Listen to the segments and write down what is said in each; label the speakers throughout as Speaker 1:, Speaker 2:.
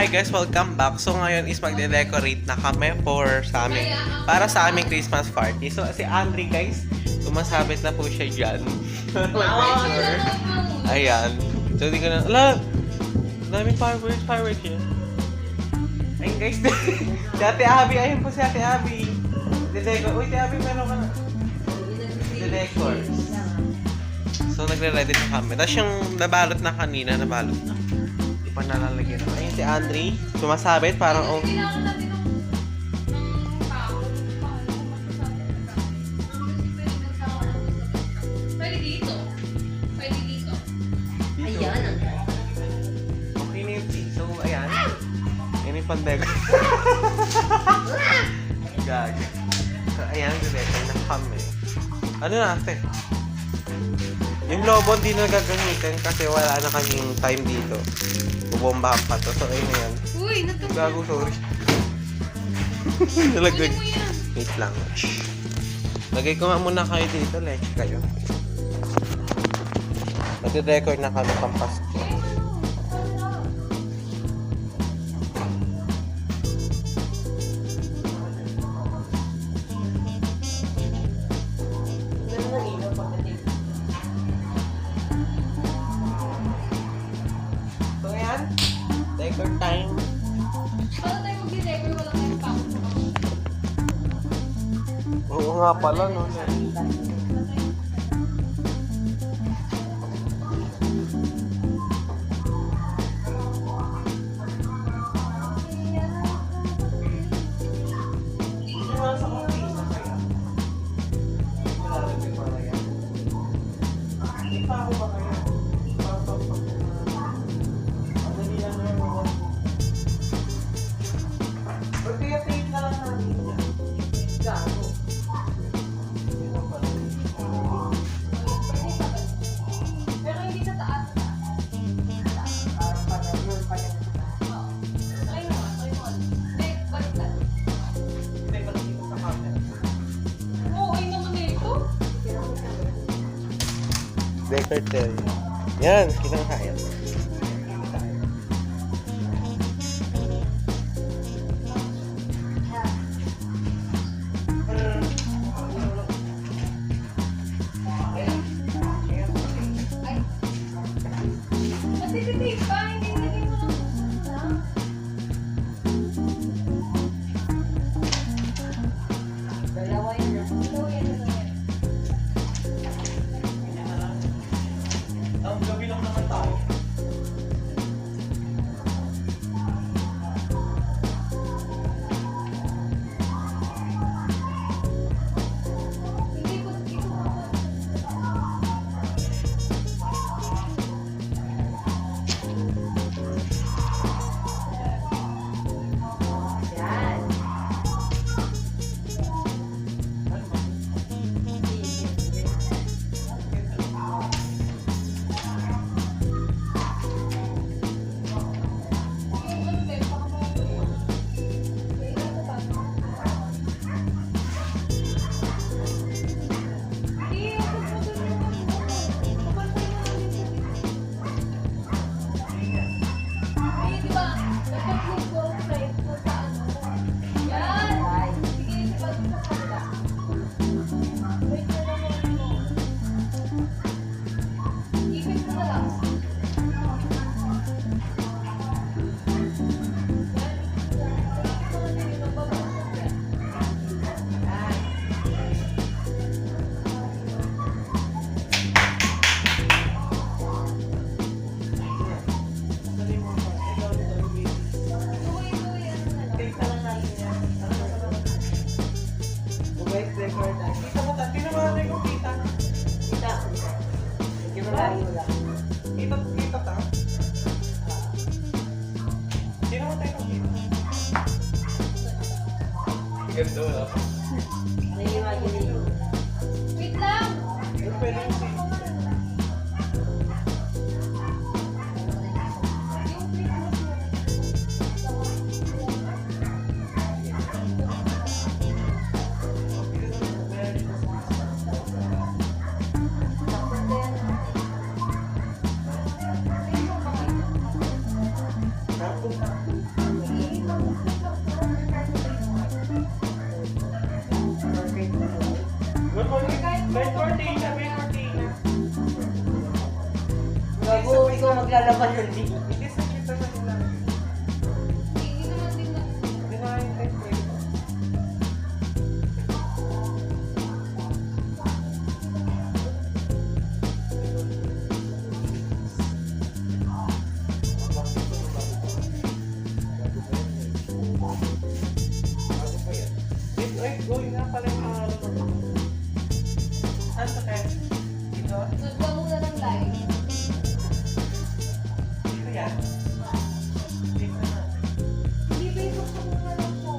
Speaker 1: hi guys, welcome back. So ngayon is magde-decorate na kami para sa aming Christmas party. So si Andre guys, sumasabit na po siya dyan. Mag-picture. Ayan. So di ko na, daming fireworks yun. Ayun guys, si Ate Abby, ayun po si Ate Abby. Uy, Ate Abby, meron ka na. Decor. So nagre-ready na kami. Tapos yung nabalot na kanina, nabalot na. Di pa nalalagyan na. Ayun si Andre, sumasabit parang
Speaker 2: Pwede dito.
Speaker 3: Ayan.
Speaker 1: okay na yun. So ayan. Yan yung pandego. Gag. So ayan, nagre-ready na kami. Ano na ate? Yung lobo hindi na gagamitin kasi wala na kaming time dito. Bubombahan pa to. So ayun na yan.
Speaker 2: Uy, natutunan.
Speaker 1: Gago, sorry. Nalagay. Wait lang. Shh. Lagay ko nga muna kayo dito. Like kayo. Mag-record na kami pang Pasko. So ayan. Decor time.
Speaker 2: Paano tayo mag-decor? Wala tayong pako.
Speaker 1: Oo nga pala, no?
Speaker 2: Pero hindi sa taas. Try mo. Hindi, baliktad. Oo, ay naman ito.
Speaker 1: Decor time. Yan, kinakaya.
Speaker 2: Matititip pa, hindi naging mo lang.
Speaker 3: Dalawa yun na.
Speaker 1: Ang gabi lang naman tayo.
Speaker 2: Hindi ko dito.
Speaker 3: Yan.
Speaker 1: Guys, decor time. Kita mo tayo. Tinawanan ko kita.
Speaker 3: Kita. Hindi malayo lang.
Speaker 1: Kita ta. Sino mo tayo kita? Ganda wala.
Speaker 3: Nai-imagine yun.
Speaker 2: Wait lang!
Speaker 1: Yung pwede yung sino.
Speaker 2: Yung
Speaker 3: maglalaban ng dito.
Speaker 1: Hindi sa kita na nila.
Speaker 2: Hindi naman din na.
Speaker 1: Hindi na yung type ko. Ay, going nga pala yung mga ano ko. Saan sa kaya? Dito?
Speaker 2: Sunod ka muna ng live.
Speaker 1: Dito yan? Dito na.
Speaker 2: Hindi ba yung gusto mo na lang po?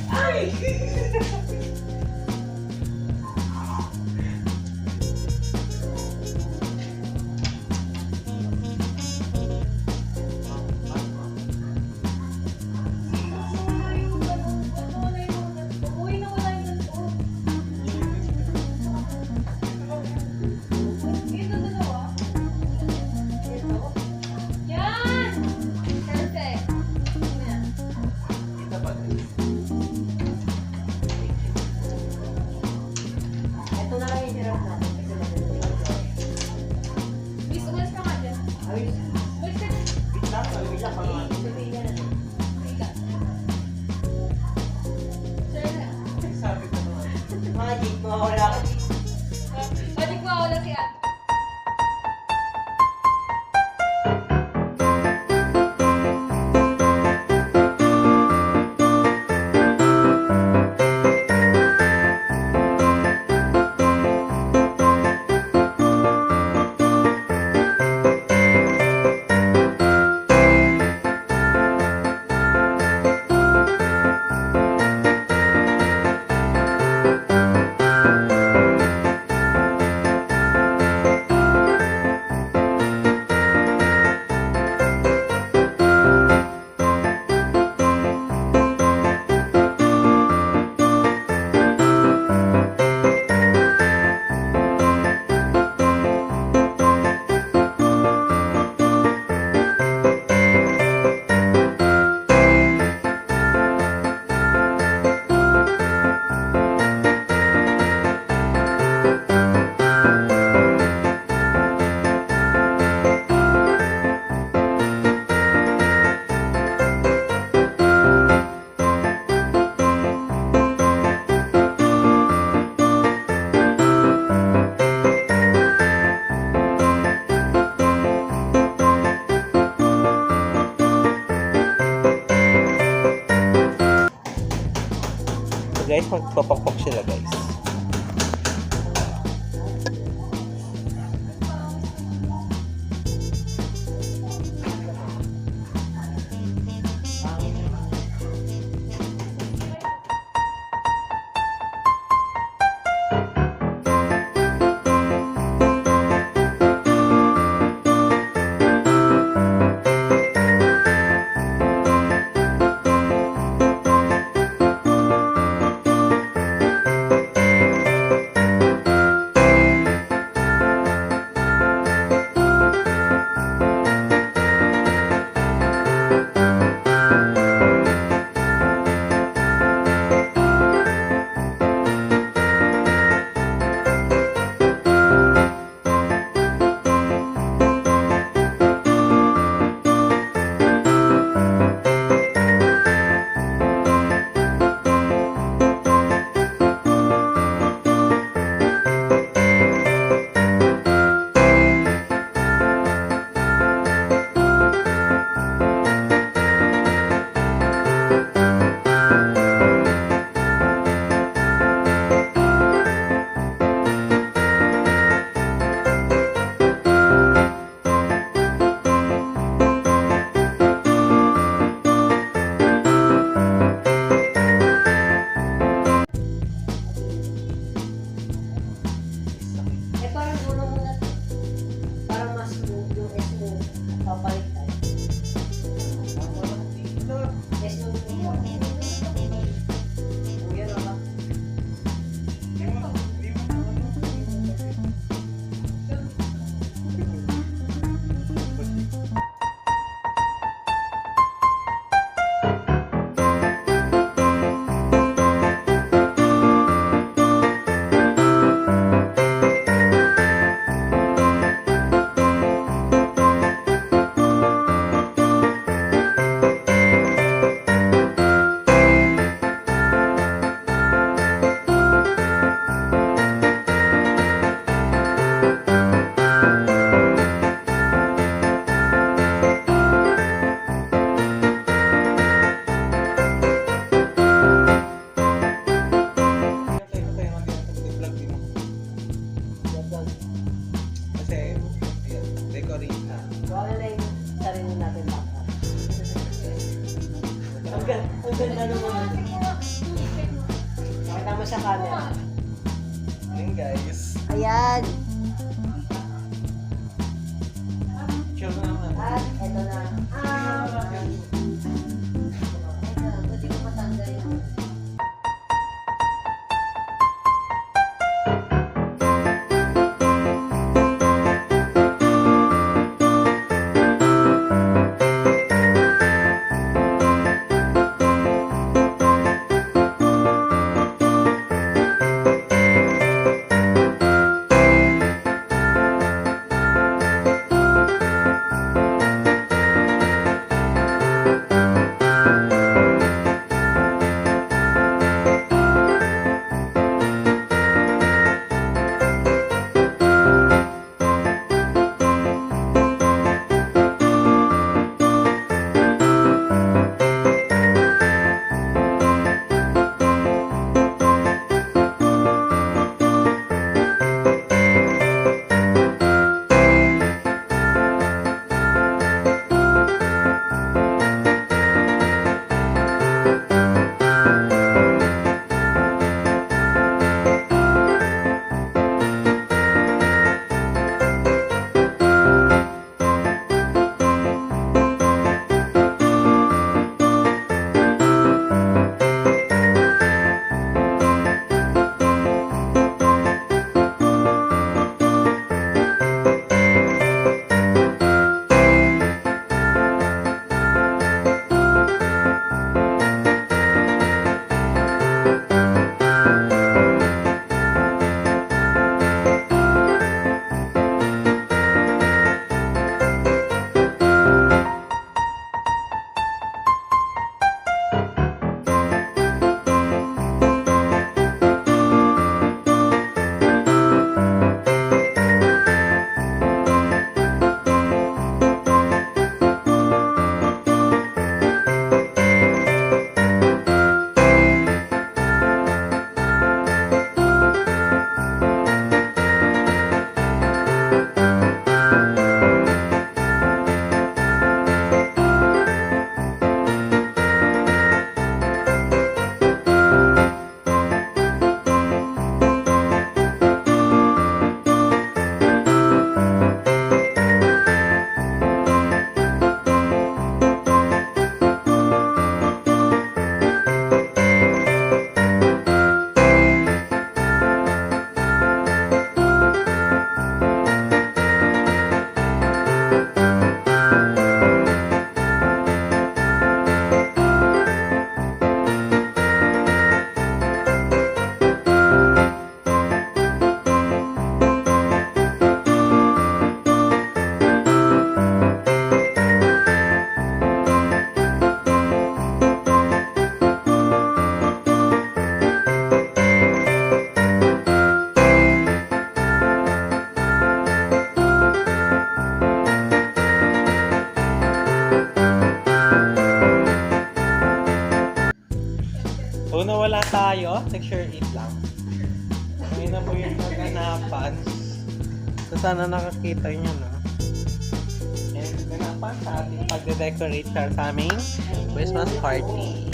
Speaker 1: Ay!
Speaker 2: Uy, nawala yung ganito. Dito, dalawa. Yan! Perfect. Yan.
Speaker 1: Dito pa.
Speaker 3: Ito na lang yung hirap natin kasi maganda.
Speaker 2: Miss, umalis ka nga dyan.
Speaker 3: Ayos.
Speaker 2: Umalis ka dyan.
Speaker 1: Wait lang, wait lang.
Speaker 3: Sabihin na natin.
Speaker 2: Wait lang. Sir na.
Speaker 1: Sabi ko naman.
Speaker 3: Magic, mawawala ka dito.
Speaker 2: Balik mo ako lang si Ate.
Speaker 1: So guys, magpapakpok sila guys. decorate na.
Speaker 3: Wala na yung sarili natin baka. Ang ganda naman. Makita mo sa camera.
Speaker 1: Ayun guys.
Speaker 3: Ayan.
Speaker 1: Chill na naman.
Speaker 3: At eto na. Pwede ko matanggal yun.
Speaker 1: So nawala tayo, nag-share it lang. Ngayon na po yung kaganapan. So sana nakakita nyo na. And kaganapan sa ating pagde-decorate sa aming Christmas party.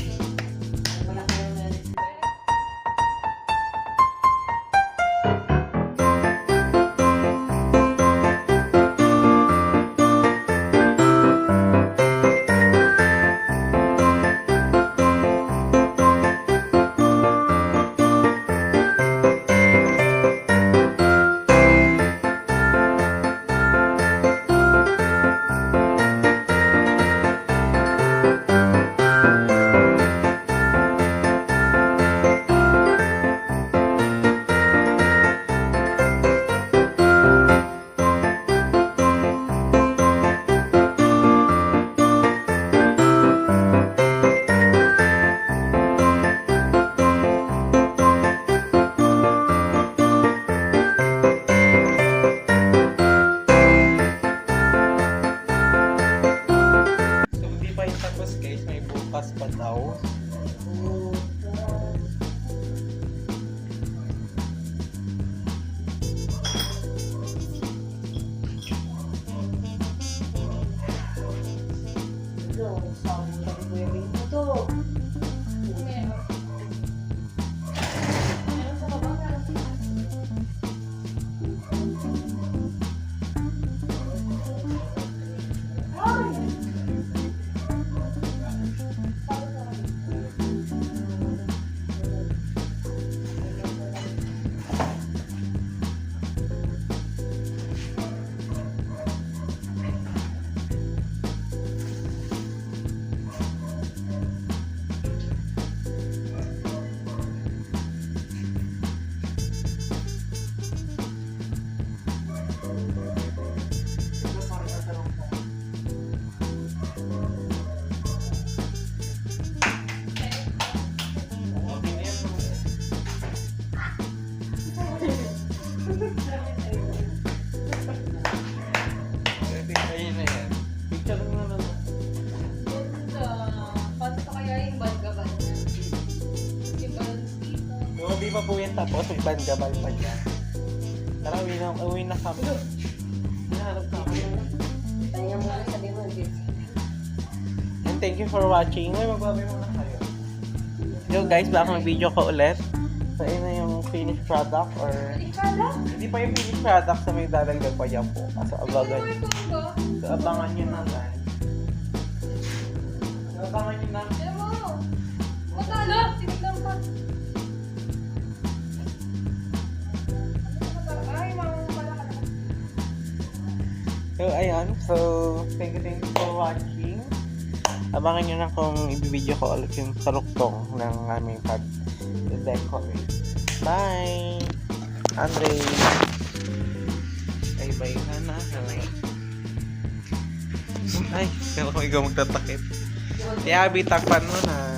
Speaker 1: Tapos may bandabal pa dyan. Tara, uwi na kami. Hinahanap kami.
Speaker 3: Kaya mo na sabi mo, Jess.
Speaker 1: And thank you for watching. May magbabay muna kayo. Yo guys, baka mag-video ko ulit. So, yun na yung finished product or...
Speaker 2: Ikala?
Speaker 1: Hindi pa yung finished product sa may dadagdag pa dyan po. So, abangan.
Speaker 2: May combo.
Speaker 1: So, abangan nyo naman. So, abangan nyo naman.
Speaker 2: Alam mo. Matalo. Tinignan pa. Ay, mga pala ka na.
Speaker 1: So, ayun. So, thank you for watching. Abangan nyo na kung i-video ko ulit yung saruktong ng aming pag-decorate. Bye! Andre! Bye-bye na. Ay, pero kung ikaw magtatakip. Si Abby, takpan mo na.